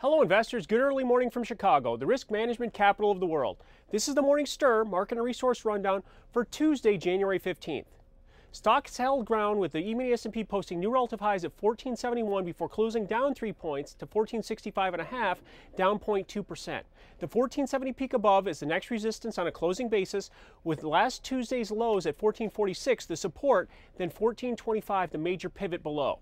Hello investors, good early morning from Chicago, the risk management capital of the world. This is the Morning Stir Market and Resource Rundown for Tuesday, January 15th. Stocks held ground with the E-mini S&P posting new relative highs at 1471 before closing down 3 points to 1465.5, down 0.2%. The 1470 peak above is the next resistance on a closing basis, with last Tuesday's lows at 1446 the support, then 1425 the major pivot below.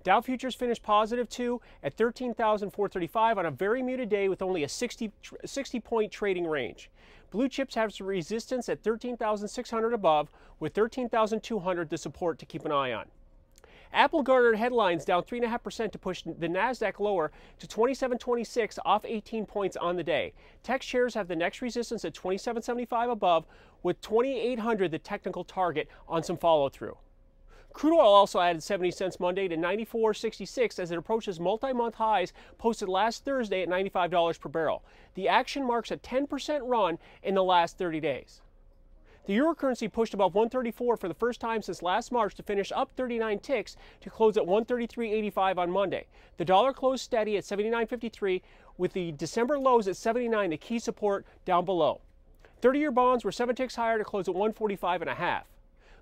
Dow futures finished positive too at 13,435 on a very muted day with only a 60-point trading range. Blue chips have some resistance at 13,600 above, with 13,200 the support to keep an eye on. Apple garnered headlines down 3.5% to push the Nasdaq lower to 2726, off 18 points on the day. Tech shares have the next resistance at 2775 above, with 2800 the technical target on some follow-through. Crude oil also added 70 cents Monday to 94.66 as it approaches multi-month highs posted last Thursday at $95 per barrel. The action marks a 10% run in the last 30 days. The euro currency pushed above 134 for the first time since last March to finish up 39 ticks to close at 133.85 on Monday. The dollar closed steady at 79.53 with the December lows at 79, the key support down below. 30-year bonds were 7 ticks higher to close at 145.5.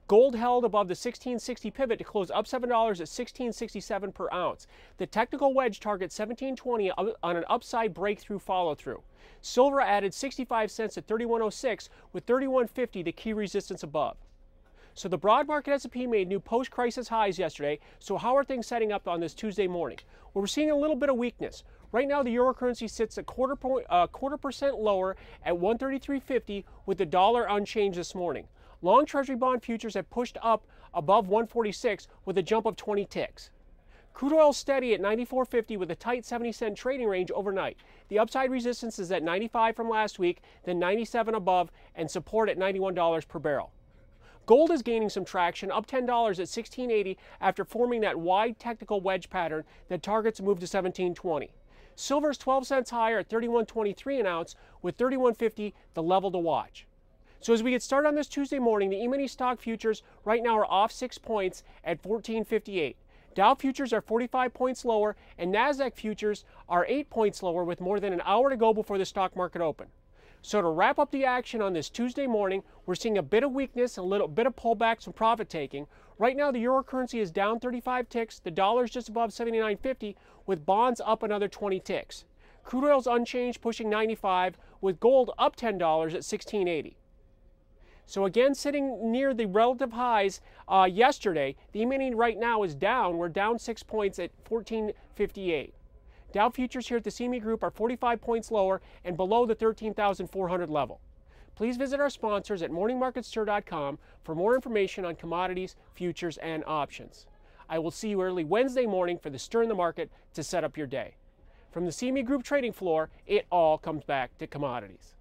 Gold held above the 1660 pivot to close up $7 at 1667 per ounce. The technical wedge targets 1720 on an upside breakthrough follow-through. Silver added 65 cents at 3106, with 3150 the key resistance above. So the broad market S&P made new post-crisis highs yesterday. So how are things setting up on this Tuesday morning? Well, we're seeing a little bit of weakness. Right now, the euro currency sits a quarter percent lower at 133.50, with the dollar unchanged this morning. Long Treasury bond futures have pushed up above 146 with a jump of 20 ticks. Crude oil steady at 94.50 with a tight 70-cent trading range overnight. The upside resistance is at 95 from last week, then 97 above, and support at $91 per barrel. Gold is gaining some traction, up $10 at 1680 after forming that wide technical wedge pattern that targets a move to 1720. Silver is 12 cents higher at 31.23 an ounce, with 31.50 the level to watch. So as we get started on this Tuesday morning, the E-mini stock futures right now are off 6 points at 1458. Dow futures are 45 points lower, and Nasdaq futures are 8 points lower with more than an hour to go before the stock market open. So to wrap up the action on this Tuesday morning, we're seeing a bit of weakness, a little bit of pullback, some profit taking. Right now, the euro currency is down 35 ticks. The dollar is just above 79.50, with bonds up another 20 ticks. Crude oil is unchanged, pushing 95, with gold up $10 at 1680. So again, sitting near the relative highs yesterday, the E-mini right now is down. We're down 6 points at 1458. Dow futures here at the CME Group are 45 points lower and below the 13,400 level. Please visit our sponsors at morningmarketstir.com for more information on commodities, futures, and options. I will see you early Wednesday morning for the Stir in the Market to set up your day. From the CME Group trading floor, it all comes back to commodities.